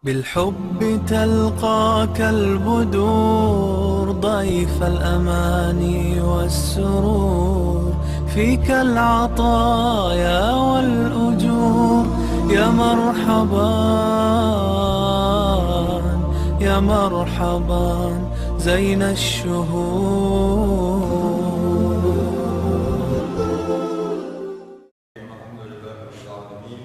بالحب تلقاك البدور ضيف الأماني والسرور فيك العطايا والأجور يا مرحبا يا مرحبا زين الشهور. الحمد لله رب العالمين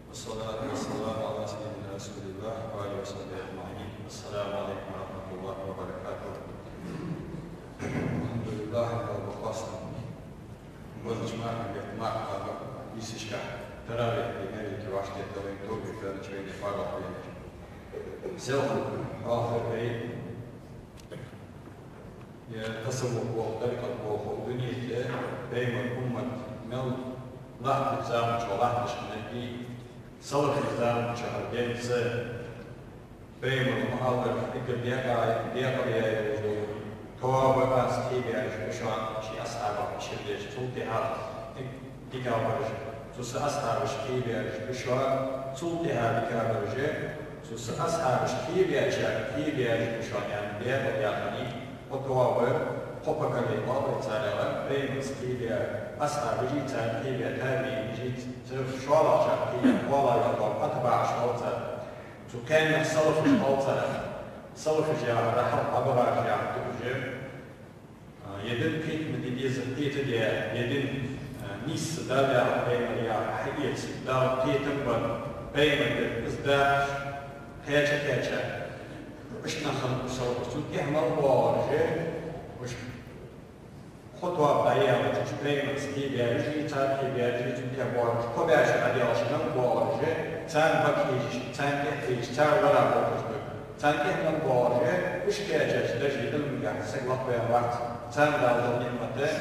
والصلاة والسلام على سيدنا رسول الله وعلى آله وصحبه أجمعين. السلام عليكم ورحمة الله وبركاته. الحمد لله رب العالمين. Возможно, как исишка тараве имеет ваши таланты, которые начали фарабить. Селфи, ахрей. Я تصور طريقة الدنيا بين الأمة مل لحظة زمن شو لحظة شنقي صلك زمن شهر جنس بين المحاضر إقل ديقة تواب أس كيبي عش بشوان شي أصحابه شديش تلتي هذا ديكا برج سوس أصحابه كيبي عش بشوان تلتي هذا ديكا برج سوس أصحابه كيبي عش بشوان يعني ديقة يعني وتوابر قبك اللقاء تعالى بين سكيبيا أسعى بجيت سكيبيا تابي بجيت شوالا شاكيا ولا يضرب أتبع شوالا تكان صلف شوالا صلف جاء رحل أبرا جاء تبجر يدن كيك من ديز التيت دي يدن نيس دادا بين يا حيات دار تيتم بين الإزداج كاتشا وش نخلق صوت تنتهي مربوطة وش خطوة بعيدة وتشبيه مسكين بيجي تاني بيجي تنتهي مربوطة كبيرة شديدة عشان مربوطة تان بكيش تان كحيش تان ولا مربوطة تان كه مربوطة وش كاتش تجي علم يعني سقط بين وقت تان داود نعمته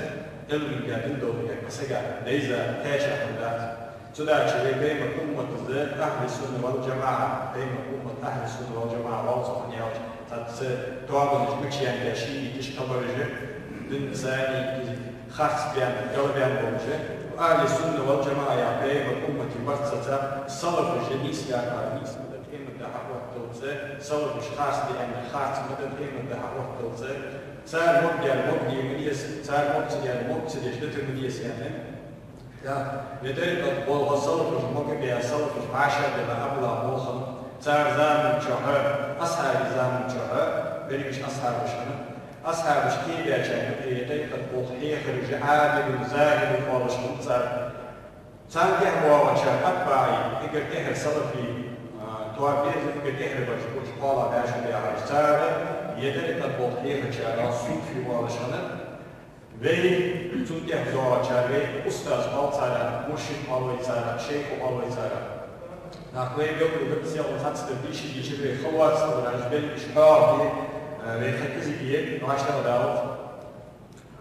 علم يعني دول يعني سقط ليس كاتش عندك تدعش بين أمة أهل السنة والجماعة بين أمة أهل السنة والجماعة واضح يعني توابن مكشيان كاشي تشتبرجه للإنساني خاص بيان قلبيان بوجه وأهل السنة والجماعة بين أمة ورثة صلف الجنيس يعني أرميس مدد إيمة دحوة توزة صلف خاص بيان خاص مدد إيمة دحوة توزة صار مبدأ المبدأ مديس صار مبتدأ جدة مديس يعني لذلك والصلف المبدأ صلف عاشر بلا أبلا موخم صار زامن شهر أصحاب زامن شهر بريش أصحاب شهر أصحاب كيف يجعل في طريقة الضحية خرج عادل زاهد فارش صار جه بوابشة أتباعي إقر تهر صلفي توابير إقر تهر بجبوش قالا باش بيها صار يدرك الضحية خرج صوفي وارشنا وی تنتهي بوابشة أستاذ بالتارا مرشد بالتارا شيخ بالتارا نحوي بيقول بسيط الحدث بيشي خلاص ورجبين إشهار ويخكزيه ناشنا داوت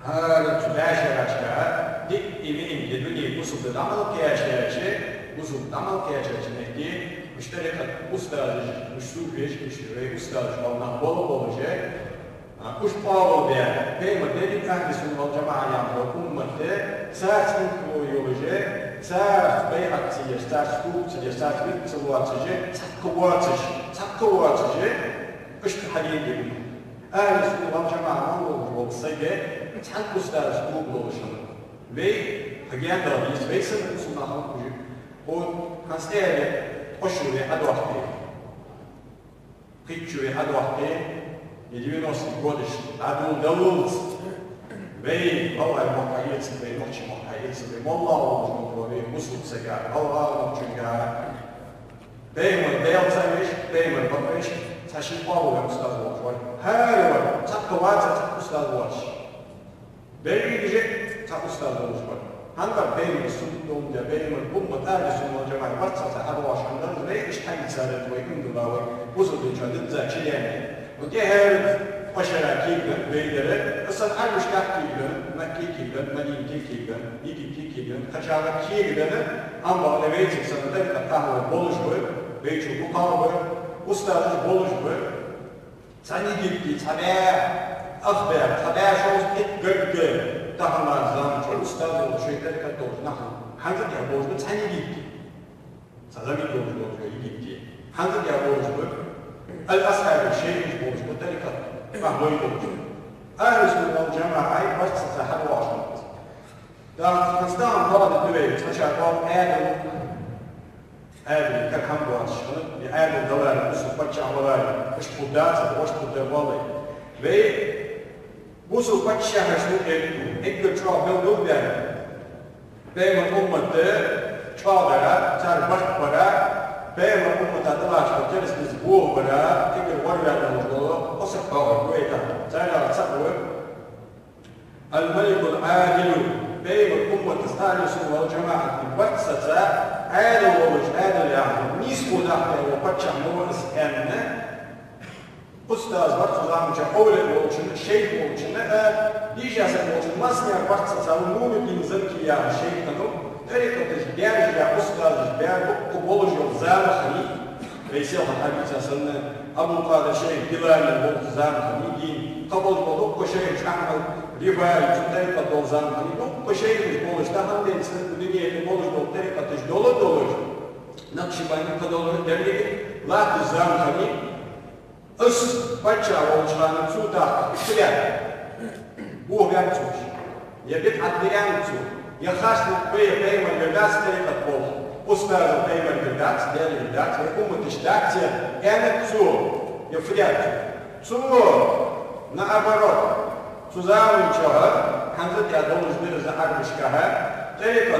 هذا تباشر أشياء دي إيمين لدنيا وصل للعمل كأشياء وصل للعمل كأشياء نحكي مشتركة أستاذ مشروفيش مشتري أستاذ والله بولجة وش باول بين مدينة أهل السنة والجماعة يعملوا أمة ساعة يولوجي ساعة بيعة تيجي ساعة سكوب تيجي ساعة بيت سوات تيجي تكوات تيجي وش تحليل يبي أهل السنة والجماعة والصيغة تحكوا أستاذ سكوب لوشان بي حقيقة دربيس بي سنة سنة خلقه وكانستيري قشوري حد واحدة قيتشوري حد واحدة يجيبين وصل قدش عدو دولت بي الله المحايد بي نحشي محايد بي والله وجمهوري مسلم سجار الله وجمهوري بي من ديل تامش بي من بطريش تاشي قاو يا أستاذ وطوان هاي وان تقوات أستاذ واش بي يجي أستاذ وطوان هنقر بي من السنة دا بي من أمة أهل السنة والجماعة ورطة أرواش عندنا بي إيش حاجة سالت ويكون دلاوي وصل بالجادد ذا شلياني ودي هارد قشرة كيبن بيدرة أصلا عارف كاف كيبن مكي كيبن مدينة كيبن يجي كيبن خشارة كيبن أما لبيتك سنتين قطعه بولجبر بيتو مقابر أستاذ بولجبر ثاني جبتي تبع أخبار تبع شوز إتقرق تهما زمان شو أستاذ وشيء ذلك الدور نحن حنزل يا بولجبر ثاني جبتي سلامي بولجبر يجي حنزل يا بولجبر الأصحاب الشيء مش بولجبر طريقة فهمي بولجبر أهل السنة والجماعة بس تسحب واشنط دا نستعمل بعض الدول تشعر بعض آدم كم بواش آدم دولار بوسو بتشع وراي مش بدات وش بدوالي ve bu sohbet şehirde ilk çoğalma döndü. Benim ummadı çoğalara, çarpışlara, benim ummadı dolaşma kendisi bu bara, ilk varlıklarımızda o sefer bu eda. Çaylar sabır. الملك العادل بين الأمة الثالثة والجماعة الوسطى عادل ومجهاد يعني نسبة نحن وبتشع نورس أمنا أستاذ برتزام جاول الوجن شيء الوجن ديجاز الوجن مصنع برتزام نور الدين زكي يا شيء كانوا طريقة تجبير يا أستاذ جبير قبول جوزام خلي رئيسه الحبيب سنة أبو قادر شيء دلال الوجزام خلي دين قبول بلوك وشيء شامل رواية طريقة جوزام خلي بلوك وشيء بولش تهم دين سنة الدنيا بولش بلوك طريقة تجدول دولش نقشباني كدولش درجة لا تزام خلي أس بچا وجهان سودا كلام هو بيعمل يبيت عديان سو يخاش نقبيه بيما الجداس طريقة بول أستاذ بيما الجداس ديال الجداس يقوم تشتاكت أنا سو يفريات سو نعبرات سوزاوي شهر حنزل يدولج بيرز عربش كها طريقة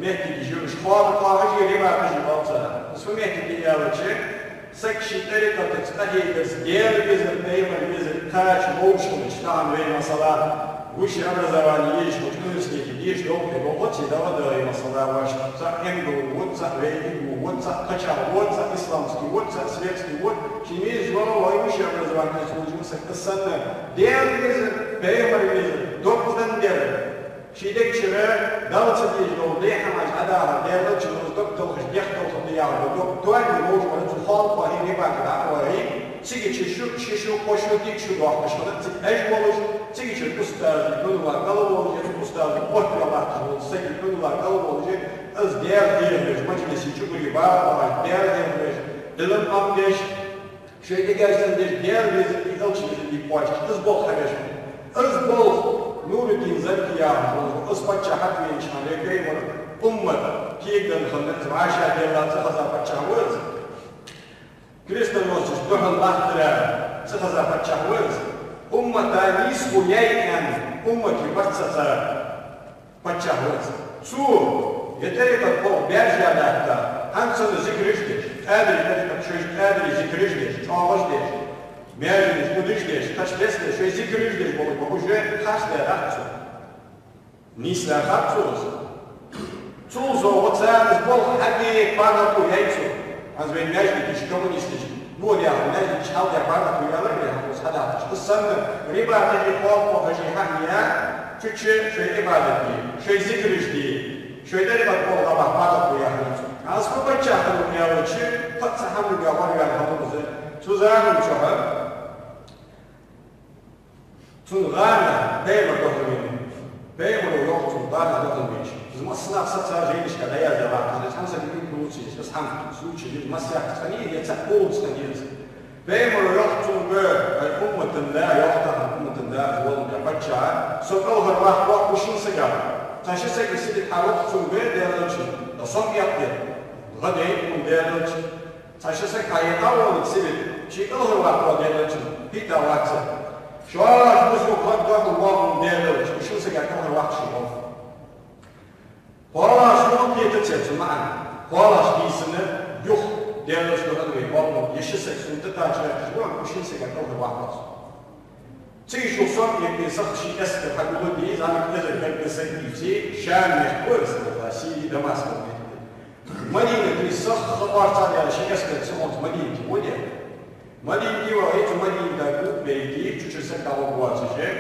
مهدي جيوش خواب قاهجي ريما بيجي بالصلاة اسمه مهدي يالوشي سكشي طريقة تستهي تسجيل بيزر بيما بيزر كاش موشو مجتان بين صلاة وش образование есть, вот университете есть, долго вот сюда да и масала ваш за энгл вот за рейдинг вот за качал вот за исламский вот за светский вот чимей звало и высшее образование служился касанно дербезер беймарбезер доктан дер шидек чире далца деш дол дехамаш адара дердо чино доктор хдехтор хдияр доктор не может быть хол по не бакда ой сиги чишу пошу дикшу доктор что эш болуш сиги чишу устаз дулар галовол устаз отпрала сиги дулар галовол аз дердеш мачлеси чугури баба дердеш дилан амдеш шейде герсен деш дердеш илчиз ди поч аз бол хагаш аз бол نور الدين زكي أصبح شحات من شهر كريم أمة كيدن خلت عاشا ديلا تخزا فتشاوز كريستال نوسش دهن لاحترا تخزا فتشاوز أمة تانيس ويايان أمة كبرتسا فتشاوز سو يتريد الضوء بيرجع لها أنسان ذكرشتش أدري أدري ذكرشتش شعوشتش ميرجنش بدشتش تشبستش شوي ذكرشتش بوجه خاصة رأسه نيسلا خاصوز توزو وتسامز بول حقيق باركو يايتو از بين ميرجنش كومونيستش بول يا ميرجنش حاول يا باركو يالر بس هذا قصة ربا تجي قوم وهجي حقيقة تشي شوي عبادة دي شوي ذكرش دي شوي دربا بول غبا باركو يالر از كوبتشا حلو يالرشي قد سحمل يالر يالر توزانو شهر تنغانا بيما دخلين بيما لو يوم تنغانا دخلين زما صنع سطر جيش كذا يا زلمة أنا خمسة جديد كروتي بس هم سوتش جديد مسيح ثانية يتقول ثانية بيما لو يوم تنغا الأمة لا يوقتها الأمة لا والله كبتشا سوكوها راح وقت وشين سجار تاشي سجل سيد حالات تنغا ديالوجي لصوم يقدر غدي من ديالوجي تاشي سجل هيتطور سيد شيء أول واحد ديالوجي بيتا واتساب شو عارف مسلم قد ضاق الله من ديالوج وشو سجع كم واحد شيء والله شو كي تتشجع معنا والله شو سنة يخ ديالوج كذا والله يشسك سنة تتاجر شو وشو سجع كم واحد تيجي شو صار يبي صار شيء أسكت حقول لي إذا أنا كذا كذا سجل شيء شان مشكوس ولا شيء دماسك مدينة اللي صار خبر صار على شيء أسكت سمعت مدينة ودي مدينتي وهيت مدينة داود بيتي تشوفسك على بواتجه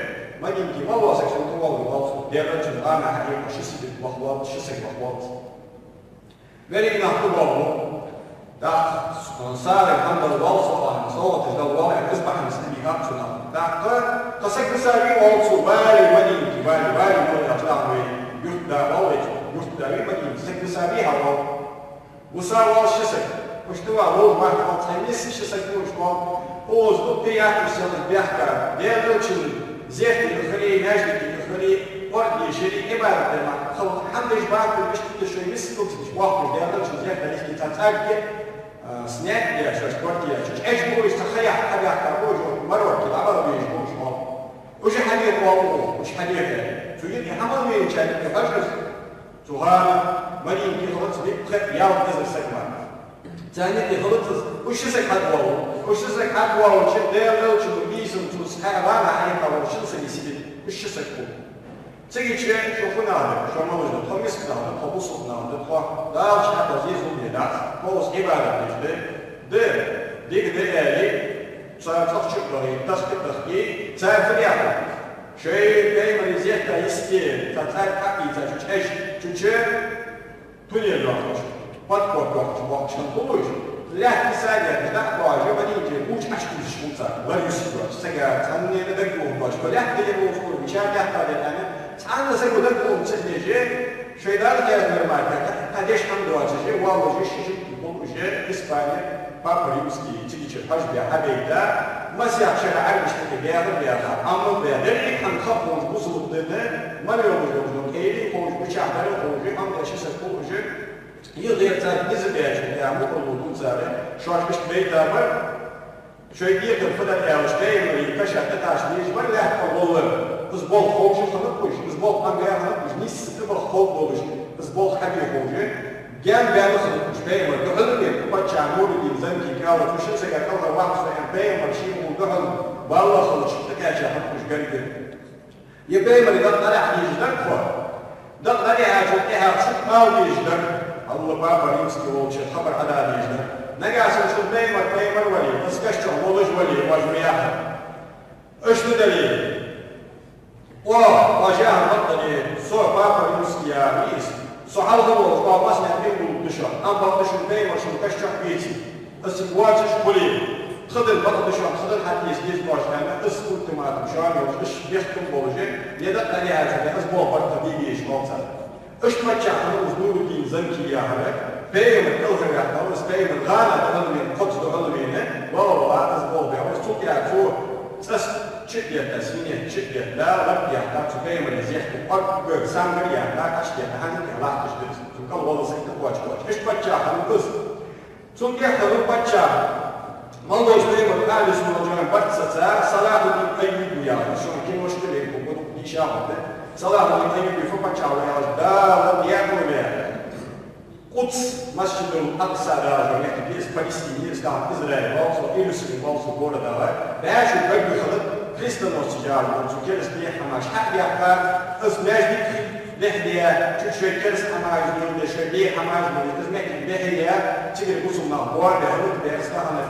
مدينتي ما واسك شو تقول والله ديالك أنا حقيقة شو سيد بخوات شو سيد بخوات غير نحكي والله دا صار الحمد لله صلاة صلاة الدوام أصبح مسلمي أكثر دا قصك مسافي والله بالي مدينتي بالي مدينة أطلع يهدا والله يهدا مدينة قصك مسافي هوا وصار والله شو سيد Mostrou a luz, mas não sai nesse xixi aqui no escola. Os do teatro se eles berca, dentro de zerto, eu falei, eu falei, ordem, geri, e vai ter uma. Então, hamdes barco, eu estou deixando isso tudo de esporte, dentro de zerto, eles que está aqui, snack, já as portas, as boas, está cheia, acabou, marou, que lá vai ver os bons. وش حديث والله وش حديثه فيجي حمل مين كان يفجر سهام مريم كي غلط بيخ ياو نزل سكما ثاني كي غلط وش سكحت والله وش سكحت والله شد لو شو بيسم توس حيوانا حيطا وش سيسيد وش سكحو تيجي شيء شوفنا هذا شو ما وجد خمس كنا هذا خبصنا هذا خوا لا وش حتى زيزو بيدات خلاص عبارة ده ده صار تخشب لغي تسقط لغي صار فريعة شيء دائما يزيد يستير تتعب حقي تشعش تشعر تنيا لغش بطبط وقت شنطوش لا تساعد تدقوا جبني تقوش أشكل شموتا ولا يسيبوا سجى تاني ندقوا باش ولا تدقوا فوق مشان يحتاج الآن تعال نسيبوا دقوا مسجل شيء ذلك يا مرمى قديش حمد واجه والله شيء بقول إسبانيا Papa Rimski, teacher, husband, Habeda, Masiak Shara Irish together, Amon, then it can couple with Bussel of the Mario, Katie, which are very holy, and she's a poser. You live at Isabel, they are more Luzare, short made should give them for that house, family, pressure at the task, one left for Lower, was both horses on the push, was both Angara, was Nice, hope, was both happy horses. جان بالغ مشبيه والجهل يبقى عمود الإنسان كاوة وش سجى كذا واحد سيبين مرشيم والجهل والله خلص تكاشى حط مش جريء يبين من ده طلع يجدك ده طلع عشان شوف ما هو يجدك الله بابا يمسك وش الخبر على يجدك نجا سنشوف بين ولي بس كشة والله ولي واجمياها إيش الدليل؟ وجاه بطل صور بابا يمسك يا ميس صحاب الله بابا اسمه بين الدشرة أنا بقدر بين وشو كشة بيتي بس واجش ولي خذ البطل دشرة خذ الحديث يجي باش أنا اسكت تمام شان وش بيحكم بوجه يدق عليها كذا أسبوع برد طبيعي إيش نوصل إيش ما تشاهد وزنور الدين زنكي يا هلا بين الكلفة يا خلاص بين الغانا دخل من قدس دخل منه والله أسبوع بيعوز توك يا فور شدة تسمية شدة لا رب يحتاج بين من يزيحكم أكبر سامر يحتاج أشياء هذا كلا تشدد تقول والله سيد قواج إيش بتشاهد القص ثم يحتاج بتشاهد والله بين من قال اسمه جمع بتسا صلاة الأيوب يا شو كين مشكلة يكون يشاهد صلاة الأيوب فبتشاهد يا دا رب يعمل له قدس مسجد الأقصى دا يعني فلسطين يستعمل إسرائيل also Jerusalem also border دا باش يبقى خلط كريستيان وسجار وسجار استيح حماش حق يحكى اسماش ديك لحديا شوي كرس حماش من شوي حماش من اسمك بهيا تيجي بوصل نابور بهرود بيستعمل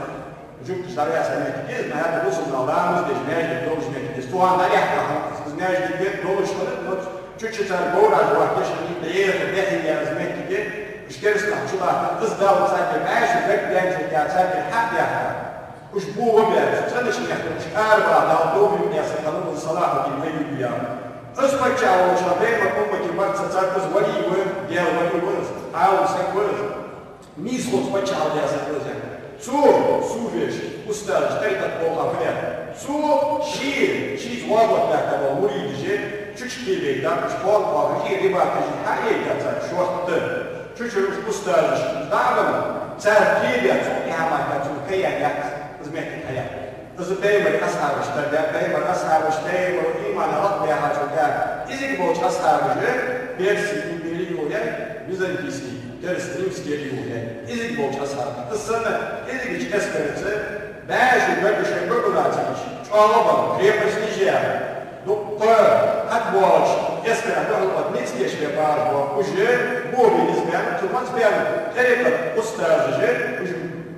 جوك شارع سنة كتير ما هذا بوصل نابور ده جماعة الدولة جماعة استوان لا يحكى اسماش ديك دولة شغلت شو تشتغل بورا جواكش من بير بهيا اسمك كتير مش كرس نحشوها تصدق وتصدق معاش وفك بيانش وتصدق حق يحكى وش بوه بيانش تصدقش يحكى مش أربعة لا دوم من يسكنون الصلاة بالميل بيان اسمع شاو شابين مقومة كبار تصدق ولي ورد يا ولي ورد عاو سك ورد ميز خد ما شاو يا سك ورد سوفيش أستاذ تريد تقول فيها شيء واضح لك مريد جد شو تشتري ده مش واضح هي ربا تجي حقيقة شو وقت شو أستاذ دعم تركيبية تحكيها ما كانت كيان زميك الحياة إذا دايما أصحاب اشتغل دايما أصحاب اشتغل وإيمان رب يا حاجة إذا كنت أصحاب اشتغل بيرسي بيريوه بيزنكيسي كرستريمسكي ريوه إذا كنت أصحاب السنة إذا كنت أسكرت باش يبقى شيء بقول عتيش شو الله كريمش نيجيا دكتور أتبوش يسمع بقول نتيجة شيء باربو وجه بوبي نسمع ثم تبين طريقة أستاذ جه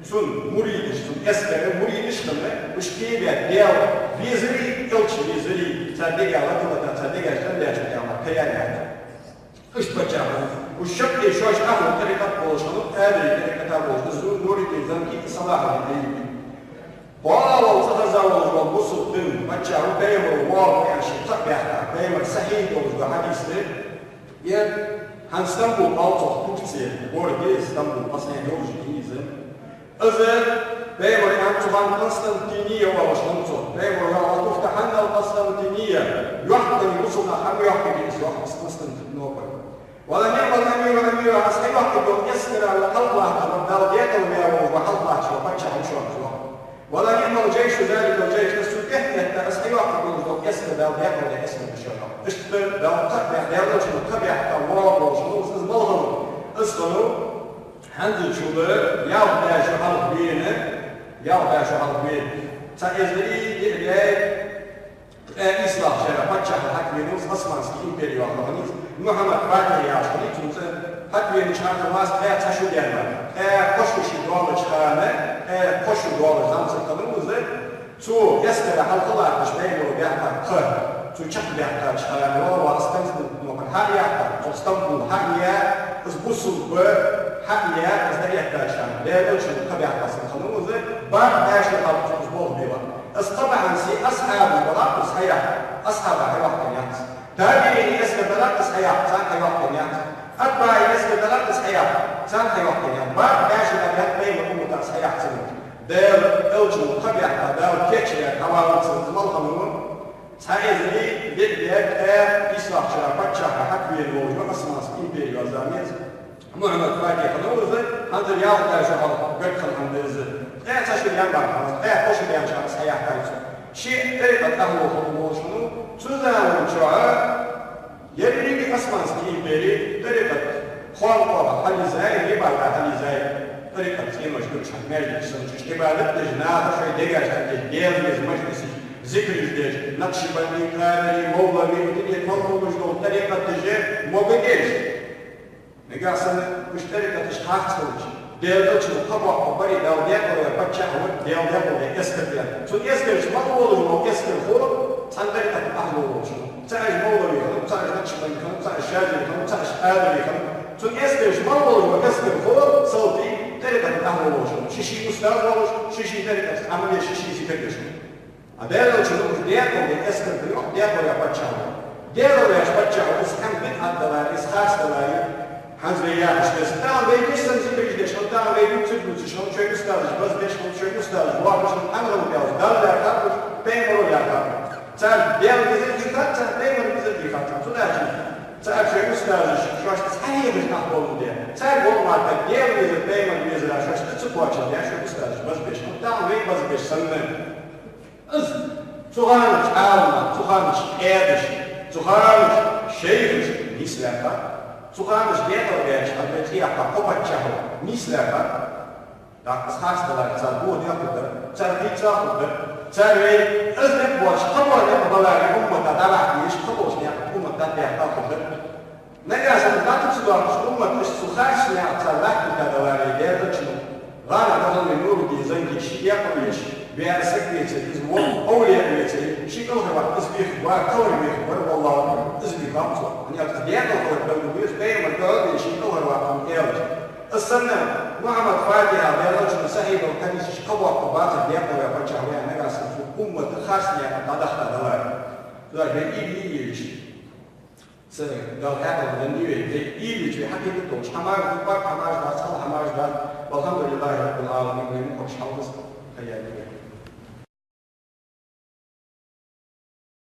سون مريدش سون اسكر مريدش خلنا وش كيبيا ديال فيزري كلش فيزري تصدق على كذا تصدق خلنا شو تعمل كيان ايش بتجاهل والشق شوش اخر طريقة بوشنو هذه طريقة بوش نزول نوري تنزل صلاح الدين والله وتتزوج وبصوا الدين بتجاهل بيمر والله يعني شيء طبيعي بيمر صحيح وحديث يه هنستنبول أوتو كوكتير وردي استنبول أصلا يوجد كنيزة أزل بيمر كان تبان قسطنطينية ووشنطو بيمر لو تفتحنا القسطنطينية يحكي وصلنا حم يحكي بإسواق قسطنطينوبل ولا نعمل أمير أصحي يحكي دون يسكر على قلبه دال ديتو ميرو وحلبه شو بتشا وشو ولا نعمل جيش ذلك الجيش السودان يحتاج أصحي يحكي دون يسكر دال ديتو يسكر بشرا اشتبه دال تبع دال شو تبع تواب وشو اسمه اسمه هندل شغله يابدا شو هالبينه يابدا شو هالبين تأذري جاي إصلاح شرع بتشا حكمينوس أسمانسكي إمبريو أخوانيس محمد فاتح ياشوني تونسه حكمين شهر ماس تشو ديالنا قشوشي دولة شهرنا قشو دولة خمسة قانونوزه تو يسكر حلقة مش بينه وبيحكم خير تو شق بيحكم شهرنا وأستنزل نوبل هاريا تستنبول هاريا أسبوسو حقيقة أصدق يحتاجها لا يوجد طبيعة قانونوزه بعد عاش الحلقة أسبوع بيوان طبعا سي أصحاب البلاط صحيح أصحاب حيوان كنيات تابعين يسكر بلاط صحيح سان حيوان كنيات أتباع يسكر بلاط صحيح سان حيوان كنيات بعد عاش الأبيات بين أمة صحيح سنة دير أوجه طبيعة دير كيتشيا حوالي سنتمالهم سايزلي ديك إصلاح شرابات شرح حكوية الوجه أسماس إمبيريو أزاميز محمد فادي خلوزه هذا اليوم ده شغل قد خلهم دزه تشوي يوم بعد خوش بيان شغل سياح كايسو شيء طريقة أهله خلوه شنو سوزان وشعر يبني أسمان سكين بيري طريقة خوان قوة حلي زاي يبقى حلي زاي طريقة سكين مشكور شحن مجلس سنشش تبالت تجناها شوي ديجاش تجدير ميز مجلسي ذكر جديد نقشبندي قادري مولوي ودنيا كله مجنون طريقة تجيب موبيجيش نقاسن مشتركة تشخاص توجي ديالوش الطبع وبري داو ديالو يبتشع ود ديال ديالو يسكر ديال شو يسكر شو ما هو لو يسكر خور صندوق أهله شو تعج مولوي خلنا تعج نقشبندي خلنا تعج شاجي خلنا تعج قادري خلنا شو يسكر شو ما هو لو يسكر خور صوتي طريقة أهله شو شيء أستاذ ولا شو شيء طريقة عملية شو شيء سيفكر شو ديالو شو ديالو يسكر ديالو يبتشع ديالو يبتشع وسكان بيت الدوار إسخاص دواري Hanzbeya işte tamam belki sanki bir şan tamam belki Türk şan şöyle stajı baz beş yıl şöyle stajı bu arkadaşın anlamı biraz darlar kalmış ben onu yapar sen diğer bize dikkat sen ben onu bize dikkat sen dersin sen şöyle stajı şu an sayı bir kapı oldu diye sen bu marka diğer bize ben onu bize şu an çıkıp açın diye şöyle stajı baz beş yıl tamam belki baz beş sanırım az Tuhanış alma Tuhanış erdiş Tuhanış şeyhiş nislefa Tuhanış diyetor geç, albeti yapar, kopatçahı, mislefa. Dakız hastalar, çar bu ne yapılır, çar hiç yapılır, çar ve öznek boş, kabul yapmaları, ummata davakmış, kabul yapıp ummata yapılır. Ne gelsin, datıp sularmış, ummata suhaş ne yapar, vakti kadaları geldi, Rana kadın nuru diye zangi şi yapılmış, veya sekmeyece, biz bu avliya diyece, şi kalır var, izbih var, kalır bir var, vallahi izbih kamsa. Hani yaptı diğer olarak ben bu yüz beyim kalır şi kalır var, geldi. Aslında Muhammed Fatiha ve Allah'ın sahip olan kendisi kabul bazı diğer olarak yapacağım yani ne kadar bu ummatı khasnya kadar. Zaten iyi iş. Sen dal yapalım diye iyi iş ve hakikaten doğru. Hamar bak hamar da sal hamar da. Alhamdulillah Rabbil Alamin. Hoş geldiniz.